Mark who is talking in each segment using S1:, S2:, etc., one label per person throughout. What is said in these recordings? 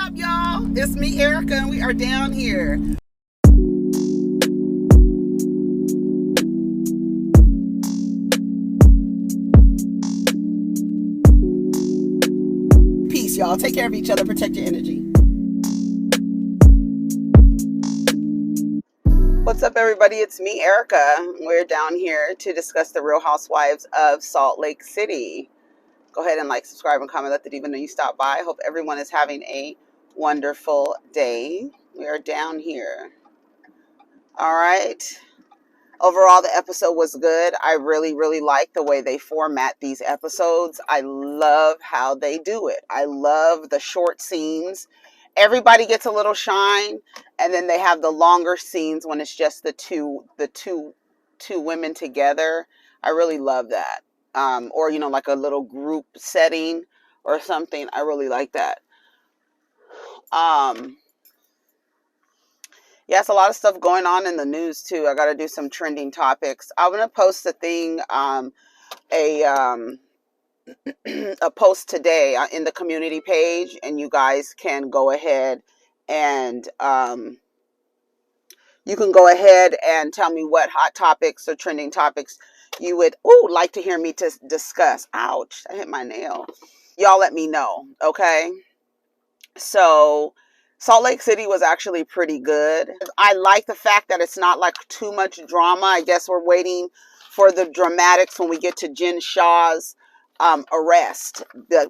S1: up, y'all? It's me, Erica, and we are down here. Peace, y'all. Take care of each other. Protect your energy. What's up, everybody? It's me, Erica. We're down here to discuss the Real Housewives of Salt Lake City. Go ahead and like, subscribe, and comment. Let the diva know you stopped by. I hope everyone is having a wonderful day. We are down here. All right. Overall, the episode was good. I really like the way they format these episodes. I love how they do it. I love the short scenes. Everybody gets a little shine, and then they have the longer scenes when it's just the two women together. I really love that. Or like a little group setting or something. I really like that. Yes, a lot of stuff going on in the news too. I got to do some trending topics. I'm gonna post a thing, a a post today in the community page, and you guys can go ahead and you can go ahead and tell me what hot topics or trending topics you would like to hear me to discuss. Ouch! I hit my nail. Y'all let me know, okay? So Salt Lake City was actually pretty good. I like the fact that it's not like too much drama. I guess we're waiting for the dramatics when we get to Jen Shah's arrest,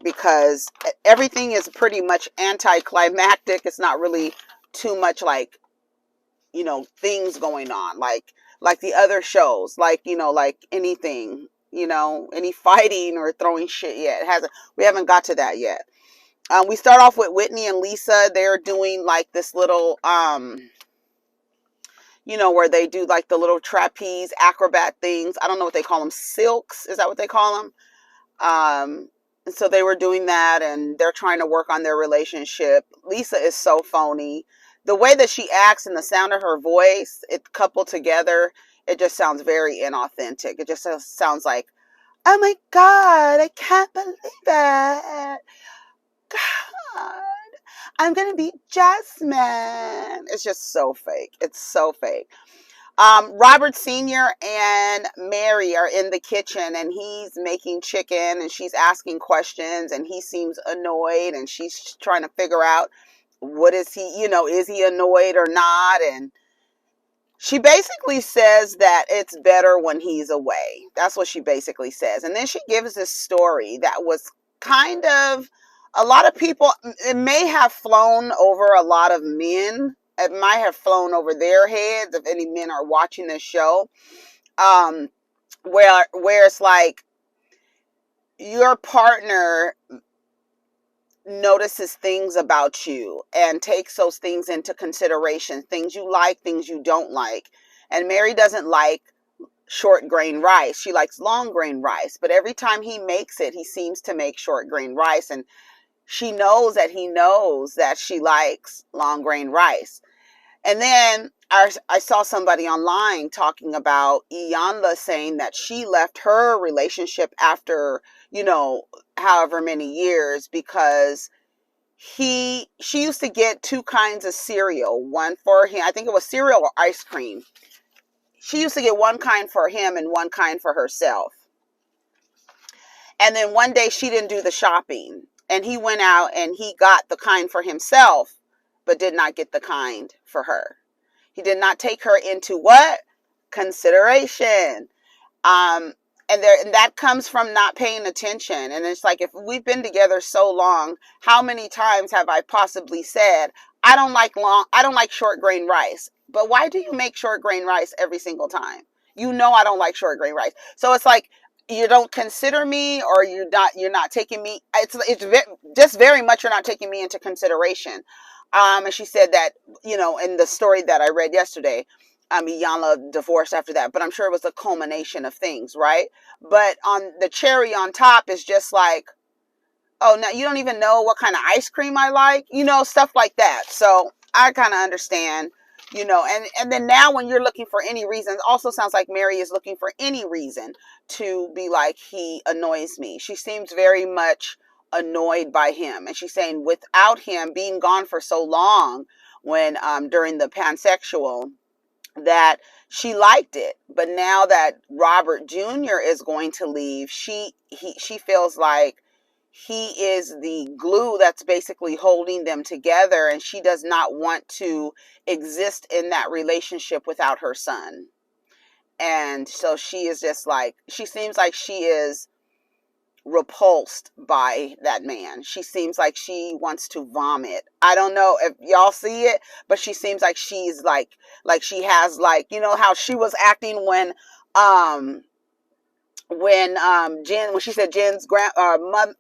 S1: because everything is pretty much anticlimactic. It's not really too much like, things going on like the other shows, like anything, any fighting or throwing shit yet. We haven't got to that yet. We start off with Whitney and Lisa. They're doing like this little, where they do like the little trapeze acrobat things. I don't know what they call them. Silks. Is that what they call them? And so they were doing that, and they're trying to work on their relationship. Lisa is so phony. The way that she acts and the sound of her voice, it coupled together, it just sounds very inauthentic. It just sounds like, oh my God, I can't believe it. God, I'm gonna be Jasmine. It's just so fake. It's so fake. Robert Sr. and Mary are in the kitchen, and he's making chicken, and she's asking questions, and he seems annoyed, and she's trying to figure out what is he, is he annoyed or not? And she basically says that it's better when he's away. That's what she basically says. And then she gives this story that was kind of, a lot of people, it may have flown over a lot of men. It might have flown over their heads if any men are watching this show. Where it's like your partner notices things about you and takes those things into consideration. Things you like, things you don't like. And Mary doesn't like short grain rice. She likes long grain rice. But every time he makes it, he seems to make short grain rice. And she knows that he knows that she likes long grain rice. And then I saw somebody online talking about Iyanla saying that she left her relationship after, however many years, because she used to get two kinds of cereal, one for him. I think it was cereal or ice cream. She used to get one kind for him and one kind for herself. And then one day she didn't do the shopping, and he went out and he got the kind for himself, but did not get the kind for her. He did not take her into what? Consideration. And that comes from not paying attention. And it's like, if we've been together so long, how many times have I possibly said, I don't like short grain rice. But why do you make short grain rice every single time? I don't like short grain rice. So it's like, you don't consider me, or you're not taking me. It's just very much, you're not taking me into consideration. And she said that, in the story that I read yesterday, Iyanla divorced after that, but I'm sure it was a culmination of things, right? But on the cherry on top is just like, oh, now you don't even know what kind of ice cream I like, stuff like that. So I kind of understand, and then now when you're looking for any reason, it also sounds like Mary is looking for any reason to be like, he annoys me. She seems very much annoyed by him. And she's saying without him being gone for so long, when during the pansexual, that she liked it, but now that Robert Jr. is going to leave, she feels like he is the glue that's basically holding them together, and she does not want to exist in that relationship without her son. And so she is just like, she seems like she is repulsed by that man. She seems like she wants to vomit. I don't know if y'all see it, but she seems like she's like she has, like, you know how she was acting um Jen, when she said Jen's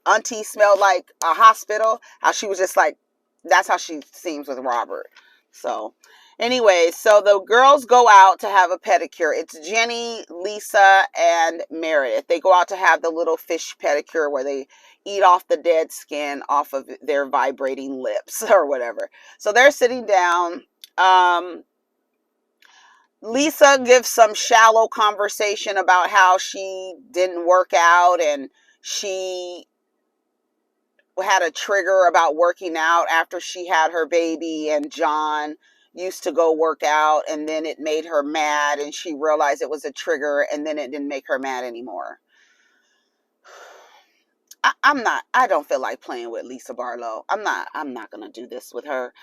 S1: auntie smelled like a hospital, how she was just like, that's how she seems with Robert. So anyway, so the girls go out to have a pedicure. It's Jennie, Lisa, and Meredith. They go out to have the little fish pedicure where they eat off the dead skin off of their vibrating lips or whatever. So they're sitting down. Lisa gives some shallow conversation about how she didn't work out, and she had a trigger about working out after she had her baby, and John used to go work out, and then it made her mad, and she realized it was a trigger, and then it didn't make her mad anymore. I don't feel like playing with Lisa Barlow. I'm not going to do this with her.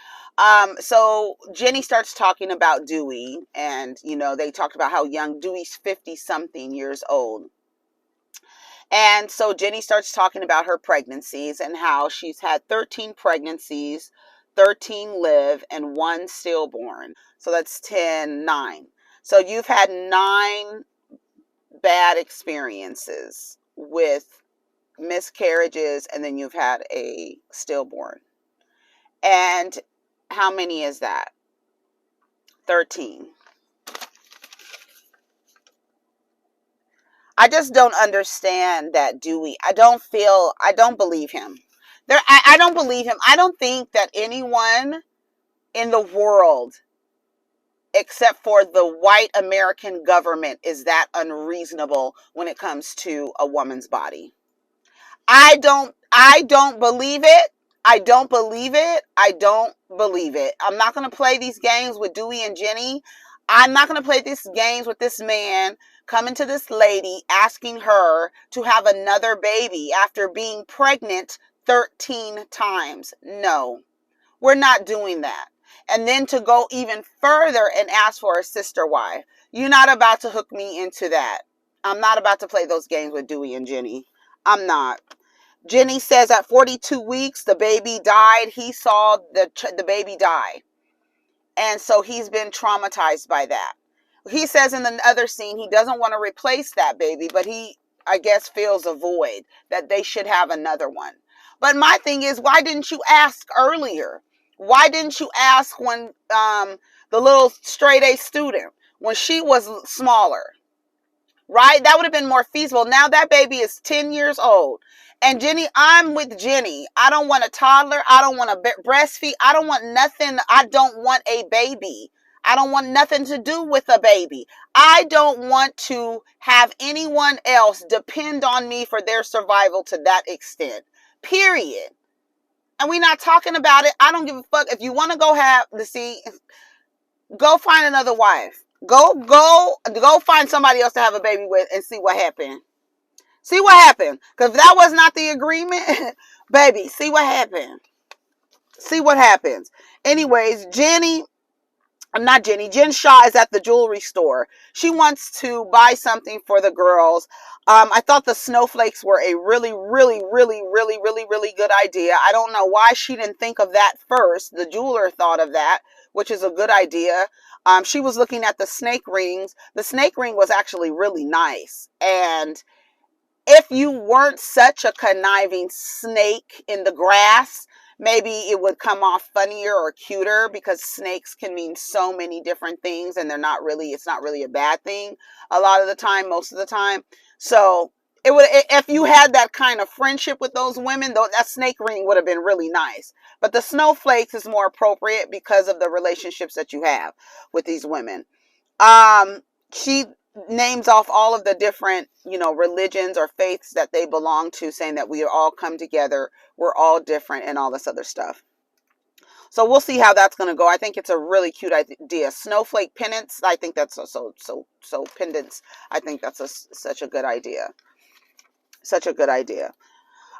S1: So Jennie starts talking about Dewey, and, you know, they talked about how young Dewey's 50 something years old. And so Jennie starts talking about her pregnancies and how she's had 13 pregnancies, 13 live, and 1 stillborn. So that's 10, 9. So you've had 9 bad experiences with miscarriages, and then you've had a stillborn. And how many is that? 13. I just don't understand that Dewey. I don't believe him. I don't believe him. I don't think that anyone in the world, except for the white American government, is that unreasonable when it comes to a woman's body. I don't believe it. I don't believe it. I don't believe it. I'm not going to play these games with Dewey and Jennie. I'm not going to play these games with this man coming to this lady, asking her to have another baby after being pregnant 13 times. No, we're not doing that. And then to go even further and ask for a sister wife. You're not about to hook me into that. I'm not about to play those games with Dewey and Jennie. I'm not. Jennie says at 42 weeks, the baby died. He saw the baby die. And so he's been traumatized by that. He says in the other scene, he doesn't want to replace that baby, but he, I guess, feels a void that they should have another one. But my thing is, why didn't you ask earlier? Why didn't you ask when the little straight A student, when she was smaller? Right? That would have been more feasible. Now that baby is 10 years old. And Jennie, I'm with Jennie. I don't want a toddler. I don't want to breastfeed. I don't want nothing. I don't want a baby. I don't want nothing to do with a baby. I don't want to have anyone else depend on me for their survival to that extent. Period. And we're not talking about it. I don't give a fuck. If you want to go find another wife. Go find somebody else to have a baby with and see what happened. See what happened. Because if that was not the agreement, baby, see what happened. See what happens. Anyways, Jen Shaw is at the jewelry store. She wants to buy something for the girls. I thought the snowflakes were a really, really, really, really, really, really good idea. I don't know why she didn't think of that first. The jeweler thought of that, which is a good idea. She was looking at the snake rings. The snake ring was actually really nice. And if you weren't such a conniving snake in the grass, maybe it would come off funnier or cuter, because snakes can mean so many different things, and it's not really a bad thing a lot of the time, most of the time. So if you had that kind of friendship with those women, though, that snake ring would have been really nice. But the snowflakes is more appropriate because of the relationships that you have with these women. names off all of the different, religions or faiths that they belong to, saying that we all come together, we're all different, and all this other stuff. So we'll see how that's going to go. I think it's a really cute idea. Snowflake pendants. I think that's so pendants. I think that's such a good idea. Such a good idea.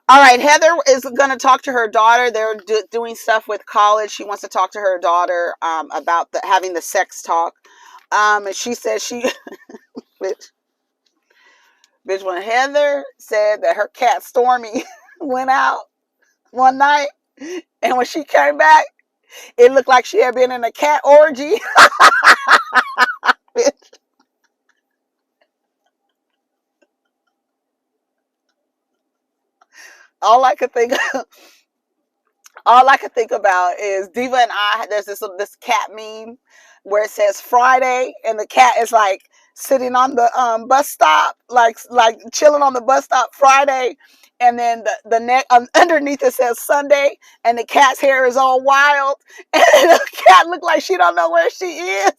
S1: All right, Heather is going to talk to her daughter. They're doing stuff with college. She wants to talk to her daughter about having the sex talk. And she says bitch, when Heather said that her cat Stormy went out one night, and when she came back, it looked like she had been in a cat orgy. all I could think of, all I could think about is Diva and I. There's this cat meme where it says Friday, and the cat is like sitting on the bus stop, like chilling on the bus stop Friday, and then the neck underneath it says Sunday, and the cat's hair is all wild, and the cat look like she don't know where she is.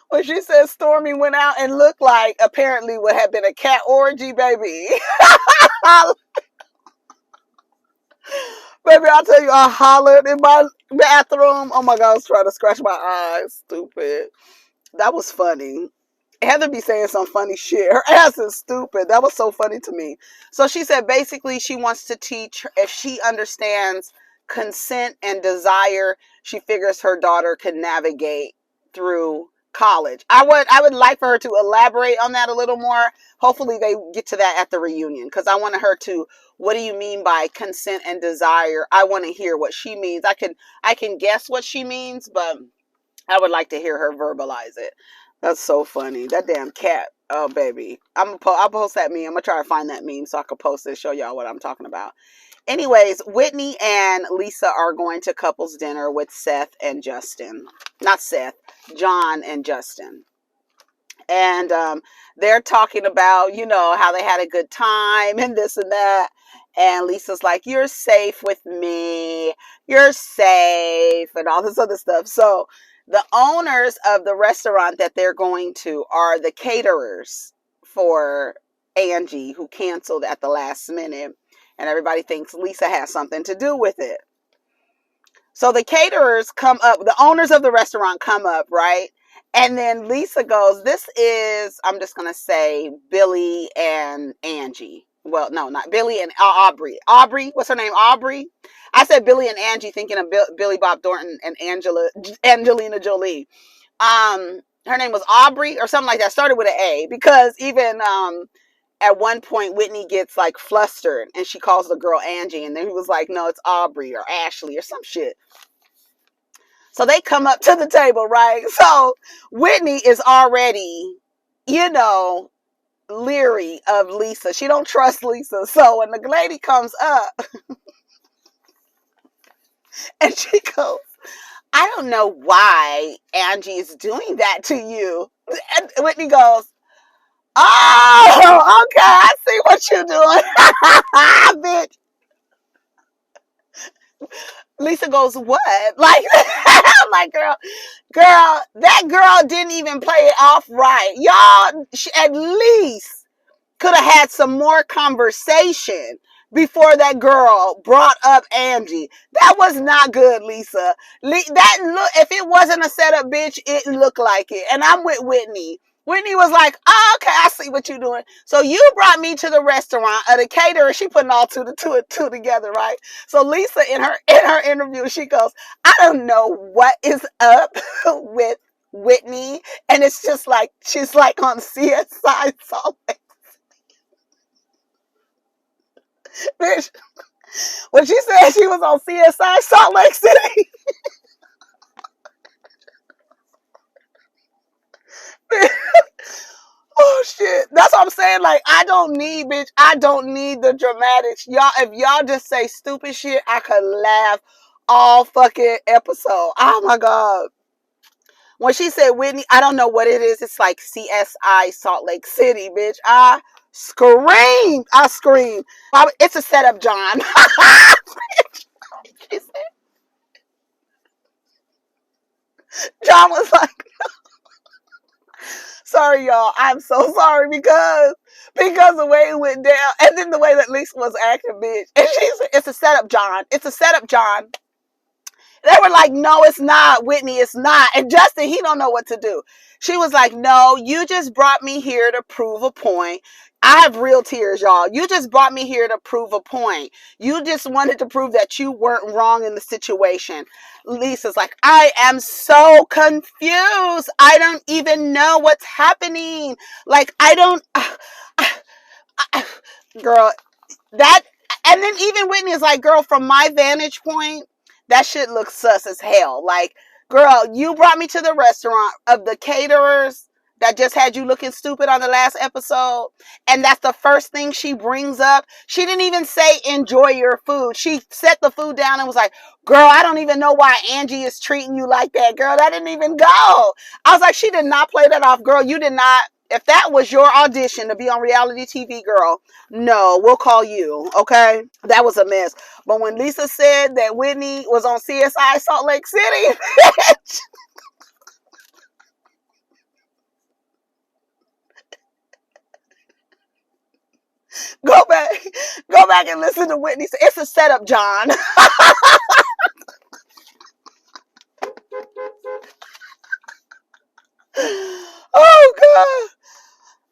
S1: When she said Stormy went out and looked like apparently what had been a cat orgy, baby. Baby, I'll tell you, I hollered in my bathroom. Oh my God, I was trying to scratch my eyes. Stupid. That was funny. Heather be saying some funny shit. Her ass is stupid. That was so funny to me. So she said basically she wants to teach, if she understands consent and desire, she figures her daughter can navigate through college. I would like for her to elaborate on that a little more. Hopefully they get to that at the reunion, because I wanted her to, what do you mean by consent and desire? I want to hear what she means. I can guess what she means, but I would like to hear her verbalize it. That's so funny. That damn cat. Oh, baby. I'll post that meme. I'm going to try to find that meme so I can post it and show y'all what I'm talking about. Anyways, Whitney and Lisa are going to couples dinner with Seth and Justin. Not Seth, John and Justin. And they're talking about, how they had a good time and this and that. And Lisa's like, you're safe with me. You're safe and all this other stuff. So the owners of the restaurant that they're going to are the caterers for Angie, who canceled at the last minute. And everybody thinks Lisa has something to do with it. So the caterers come up, the owners of the restaurant come up, right? And then Lisa goes, this is, I'm just going to say Billy and Angie. Well, no, not Billy and Aubrey. Aubrey, what's her name? Aubrey? I said Billy and Angie thinking of Billy Bob Thornton and Angelina Jolie. Her name was Aubrey or something like that. Started with an A, because even at one point Whitney gets like flustered and she calls the girl Angie, and then he was like, no, it's Aubrey or Ashley or some shit. So they come up to the table, right? So Whitney is already, leery of Lisa. She don't trust Lisa. So when the lady comes up and she goes, I don't know why Angie is doing that to you. And Whitney goes, oh, okay, I see what you're doing. Bitch. Lisa goes, what? Like, I'm like, girl, that girl didn't even play it off right. Y'all at least could have had some more conversation before that girl brought up Angie. That was not good, Lisa. That look, if it wasn't a setup, bitch, it looked like it. And I'm with Whitney. Whitney was like, oh, okay, I see what you're doing. So you brought me to the restaurant, the caterer, she putting all two together, right? So Lisa, in her interview, she goes, I don't know what is up with Whitney. And it's just like, she's like on CSI Salt Lake. Bitch, when she said she was on CSI Salt Lake City. Oh shit. That's what I'm saying. Like, I don't need the dramatics. Y'all, if y'all just say stupid shit, I could laugh all fucking episode. Oh my God. When she said Whitney, I don't know what it is. It's like CSI Salt Lake City, bitch. I Screamed. I screamed. It's a setup, John. She said, John was like, sorry, y'all. I'm so sorry because the way it went down, and then the way that Lisa was acting, bitch. And she said, it's a setup, John. It's a setup, John. They were like, no, it's not, Whitney, it's not. And Justin, he don't know what to do. She was like, no, you just brought me here to prove a point. I have real tears, y'all. You just brought me here to prove a point. You just wanted to prove that you weren't wrong in the situation. Lisa's like, I am so confused. I don't even know what's happening. Like, I don't, girl, that, and then even Whitney is like, girl, from my vantage point, that shit looks sus as hell. Like, girl, you brought me to the restaurant of the caterers that just had you looking stupid on the last episode. And that's the first thing she brings up. She didn't even say, enjoy your food. She set the food down and was like, girl, I don't even know why Angie is treating you like that. Girl, that didn't even go. I was like, she did not play that off. Girl, you did not. If that was your audition to be on reality TV, girl, no, we'll call you, okay? That was a mess. But when Lisa said that Whitney was on CSI Salt Lake City, go back and listen to Whitney say, it's a setup, John. Oh, God.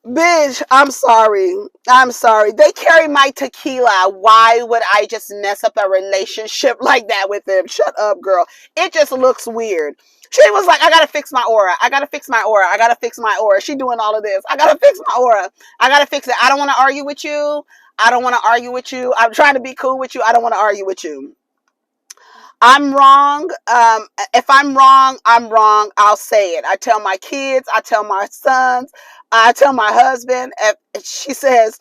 S1: Bitch, I'm sorry. I'm sorry. They carry my tequila. Why would I just mess up a relationship like that with them? Shut up, girl. It just looks weird. She was like, I gotta fix my aura. I gotta fix my aura. I gotta fix my aura. She doing all of this. I gotta fix my aura. I gotta fix it. I don't want to argue with you. I don't want to argue with you. I'm trying to be cool with you. I don't want to argue with you. I'm wrong. If I'm wrong, I'm wrong. I'll say it. I tell my kids. I tell my sons. I tell my husband. If she says,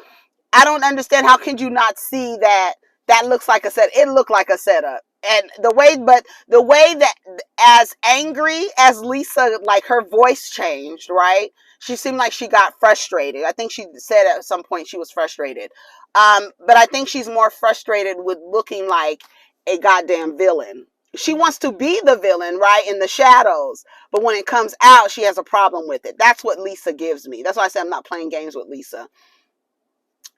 S1: I don't understand. How can you not see that? That looks like a set. It looked like a setup. And the way that, as angry as Lisa, like her voice changed, right? She seemed like she got frustrated. I think she said at some point she was frustrated. But I think she's more frustrated with looking like a goddamn villain. She wants to be the villain, right? In the shadows. But when it comes out, she has a problem with it. That's what Lisa gives me. That's why I said I'm not playing games with Lisa.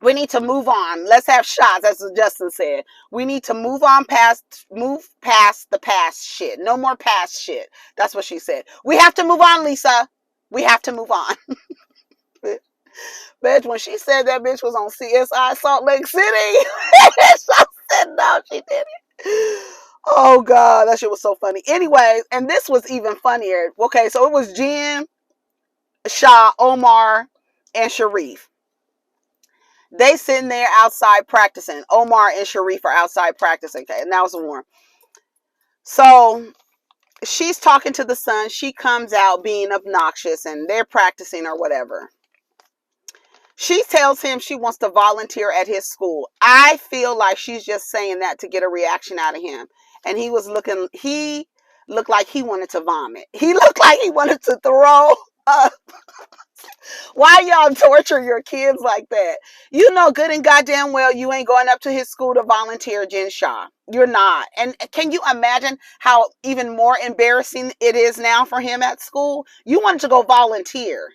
S1: We need to move on. Let's have shots, as Justin said. We need to move past the past shit. No more past shit. That's what she said. We have to move on, Lisa. We have to move on. Bitch, when she said that bitch was on CSI Salt Lake City, I said no, she didn't. Oh, God, that shit was so funny. Anyway, and this was even funnier. Okay, so it was Jen, Shaw, Omar, and Sharif. They sitting there outside practicing. Omar and Sharif are outside practicing. Okay, and that was warm. So she's talking to the son. She comes out being obnoxious, and they're practicing or whatever. She tells him she wants to volunteer at his school. I feel like she's just saying that to get a reaction out of him. And he looked like he wanted to vomit. He looked like he wanted to throw up. Why y'all torture your kids like that? You know good and goddamn well you ain't going up to his school to volunteer, Jen Shaw. You're not. And can you imagine how even more embarrassing it is now for him at school? You wanted to go volunteer.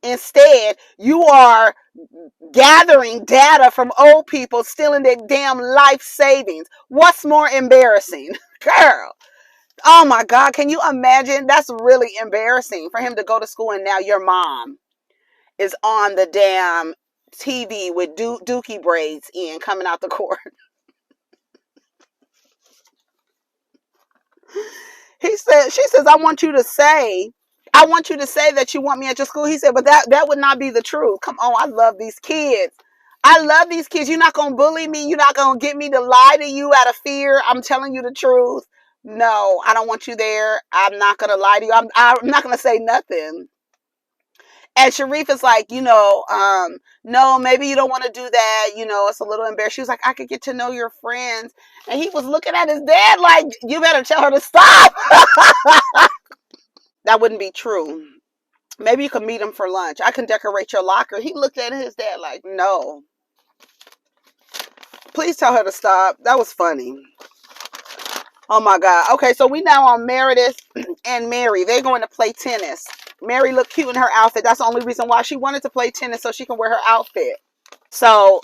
S1: Instead, you are gathering data from old people, stealing their damn life savings. What's more embarrassing? Girl. Oh my God. Can you imagine? That's really embarrassing for him to go to school and now your mom is on the damn TV with dookie braids in coming out the court. She says, I want you to say that you want me at your school. He said, but that would not be the truth. Come on, I love these kids. I love these kids. You're not going to bully me. You're not going to get me to lie to you out of fear. I'm telling you the truth. No, I don't want you there. I'm not going to lie to you. I'm not going to say nothing. And Sharif is like, no, maybe you don't want to do that. It's a little embarrassing. She was like, I could get to know your friends. And he was looking at his dad like, you better tell her to stop. That wouldn't be true. Maybe you could meet him for lunch. I can decorate your locker. He looked at his dad like, no. Please tell her to stop. That was funny. Oh my God. Okay, so we now on Meredith and Mary. They're going to play tennis. Mary looked cute in her outfit. That's the only reason why she wanted to play tennis, so she can wear her outfit. So,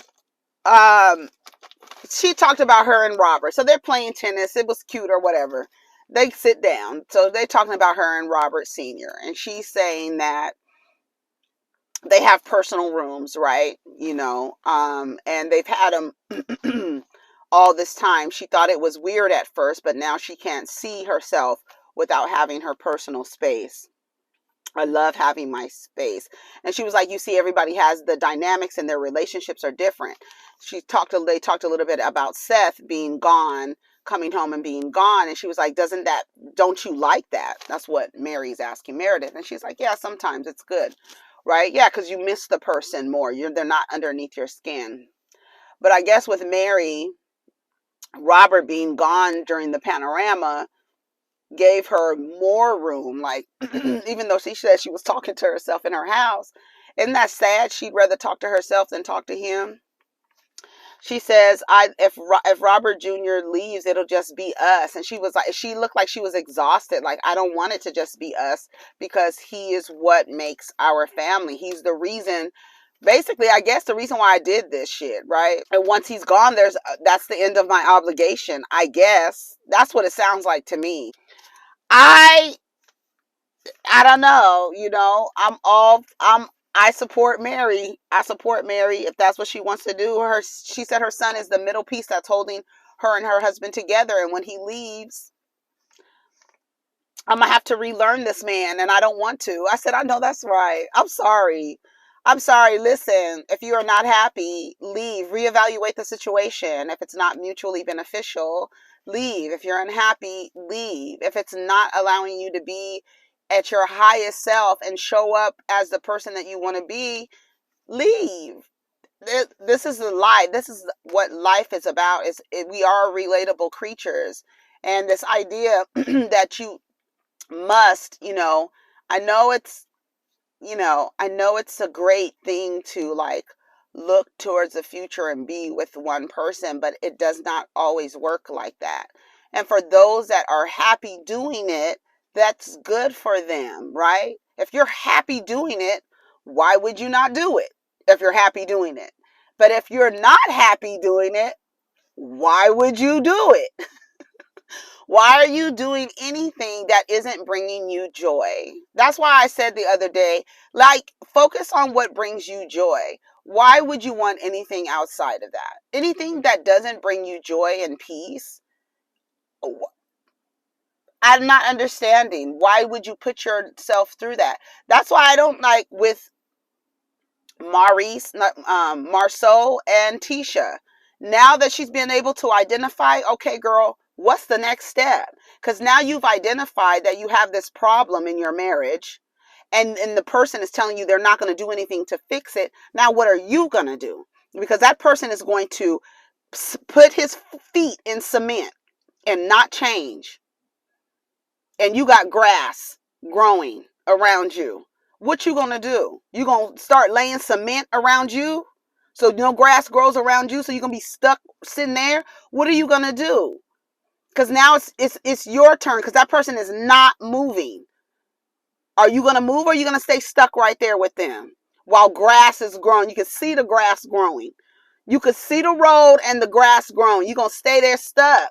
S1: she talked about her and Robert. So they're playing tennis. It was cute or whatever. They sit down. So they're talking about her and Robert Sr. And she's saying that they have personal rooms, right? And they've had them all this time. She thought it was weird at first, but now she can't see herself without having her personal space. I love having my space. And she was like, you see, everybody has the dynamics and their relationships are different. They talked a little bit about Seth being gone, coming home and being gone. And she was like, don't you like that? That's what Mary's asking Meredith. And she's like, yeah, sometimes it's good, right? Yeah, because you miss the person more. They're not underneath your skin. But I guess with Mary, Robert being gone during the panorama gave her more room, like even though she said she was talking to herself in her house. Isn't that sad? She'd rather talk to herself than talk to him. She says, if Robert Jr. leaves, it'll just be us. And she was like, she looked like she was exhausted. Like, I don't want it to just be us, because he is what makes our family. He's the reason, basically, I guess the reason why I did this shit, right? And once he's gone, that's the end of my obligation. I guess that's what it sounds like to me. I don't know, I support Mary. I support Mary if that's what she wants to do. She said her son is the middle piece that's holding her and her husband together, and when he leaves, I'm gonna have to relearn this man, and I don't want to. I said, I know that's right. I'm sorry. Listen, if you are not happy, leave. Reevaluate the situation. If it's not mutually beneficial, leave. If you're unhappy, leave. If it's not allowing you to be at your highest self and show up as the person that you want to be, leave. This is the life. This is what life is about. We are relatable creatures. And this idea that you must, I know it's a great thing to like look towards the future and be with one person, but it does not always work like that. And for those that are happy doing it, that's good for them, right? If you're happy doing it, why would you not do it if you're happy doing it? But if you're not happy doing it, why would you do it? Why are you doing anything that isn't bringing you joy? That's why I said the other day, like, focus on what brings you joy. Why would you want anything outside of that? Anything that doesn't bring you joy and peace? I'm not understanding. Why would you put yourself through that? That's why I don't like with Marceau and Tisha. Now that she's been able to identify, okay, girl, what's the next step? Because now you've identified that you have this problem in your marriage, and the person is telling you they're not going to do anything to fix it. Now, what are you going to do? Because that person is going to put his feet in cement and not change. And you got grass growing around you. What you gonna do? You gonna start laying cement around you so no grass grows around you, so you're gonna be stuck sitting there? What are you gonna do? Because now it's your turn, because that person is not moving. Are you gonna move, or are you gonna stay stuck right there with them while grass is growing? You can see the grass growing. You can see the road and the grass growing. You're gonna stay there stuck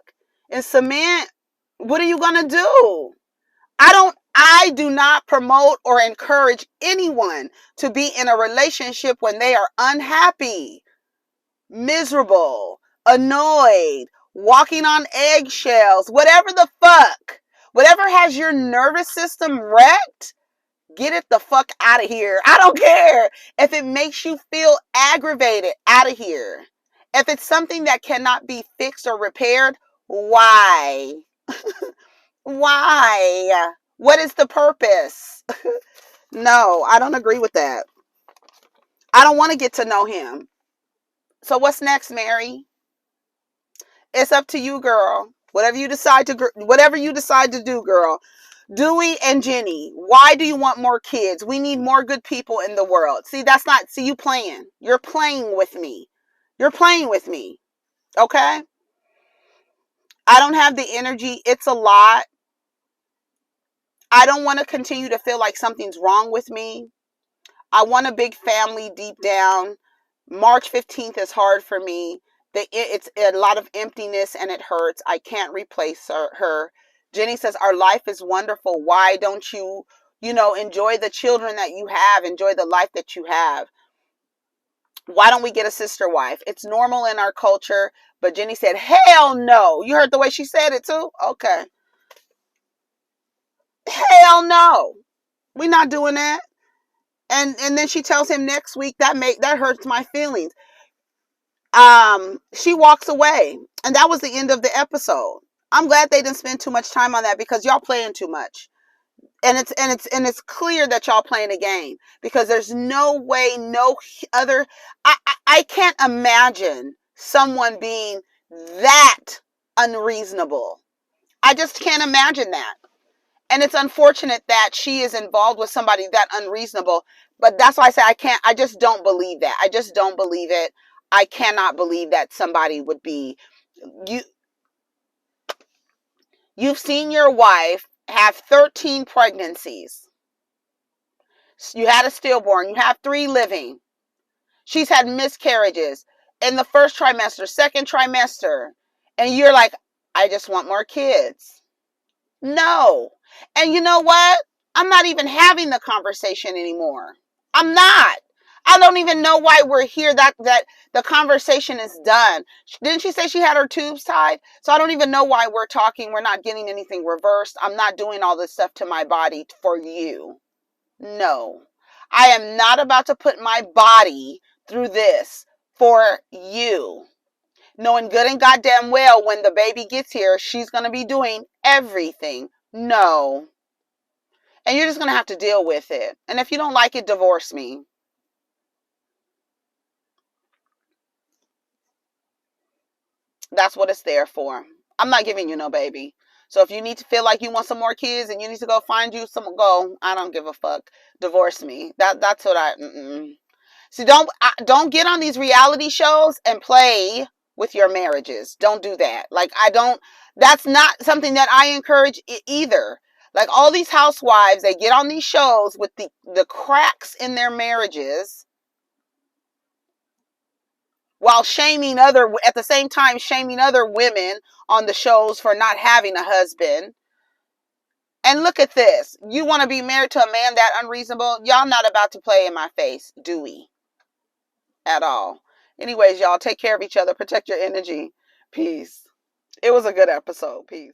S1: in cement? What are you gonna do? I do not promote or encourage anyone to be in a relationship when they are unhappy, miserable, annoyed, walking on eggshells, whatever the fuck. Whatever has your nervous system wrecked, get it the fuck out of here. I don't care. If it makes you feel aggravated, out of here. If it's something that cannot be fixed or repaired, why? Why? What is the purpose? No, I don't agree with that. I don't want to get to know him. So what's next, Mary? It's up to you, girl. Whatever you decide to do, girl. Dewey and Jennie, why do you want more kids? We need more good people in the world. See, that's not, see, you playing. You're playing with me. You're playing with me. Okay? I don't have the energy. It's a lot. I don't want to continue to feel like something's wrong with me. I want a big family deep down. March 15th is hard for me. It's a lot of emptiness and it hurts. I can't replace her. Jennie says, our life is wonderful. Why don't you, enjoy the children that you have, enjoy the life that you have? Why don't we get a sister wife? It's normal in our culture. But Jennie said, hell no. You heard the way she said it too? Okay. Hell no. We're not doing that. And then she tells him next week, that hurts my feelings. She walks away, and that was the end of the episode. I'm glad they didn't spend too much time on that, because y'all playing too much. And it's clear that y'all playing a game, because there's no way, no other. I can't imagine someone being that unreasonable. I just can't imagine that. And it's unfortunate that she is involved with somebody that unreasonable. But that's why I say I just don't believe that. I just don't believe it. I cannot believe that somebody would be, you've seen your wife have 13 pregnancies. You had a stillborn. You have 3 living. She's had miscarriages in the first trimester, second trimester. And you're like, I just want more kids. No. And you know what? I'm not even having the conversation anymore. I'm not. I don't even know why we're here. That the conversation is done. Didn't she say she had her tubes tied? So I don't even know why we're talking. We're not getting anything reversed. I'm not doing all this stuff to my body for you. No. I am not about to put my body through this for you. Knowing good and goddamn well when the baby gets here, she's going to be doing everything. No. And you're just going to have to deal with it. And if you don't like it, divorce me. That's what it's there for. I'm not giving you no baby. So if you need to feel like you want some more kids and you need to go find you some, go. I don't give a fuck. Divorce me. That's what See, don't get on these reality shows and play with your marriages. Don't do that. Like, that's not something that I encourage either. Like, all these housewives, they get on these shows with the cracks in their marriages, while at the same time shaming other women on the shows for not having a husband. And look at this. You want to be married to a man that unreasonable? Y'all not about to play in my face, do we? At all. Anyways, y'all, take care of each other. Protect your energy. Peace. It was a good episode. Peace.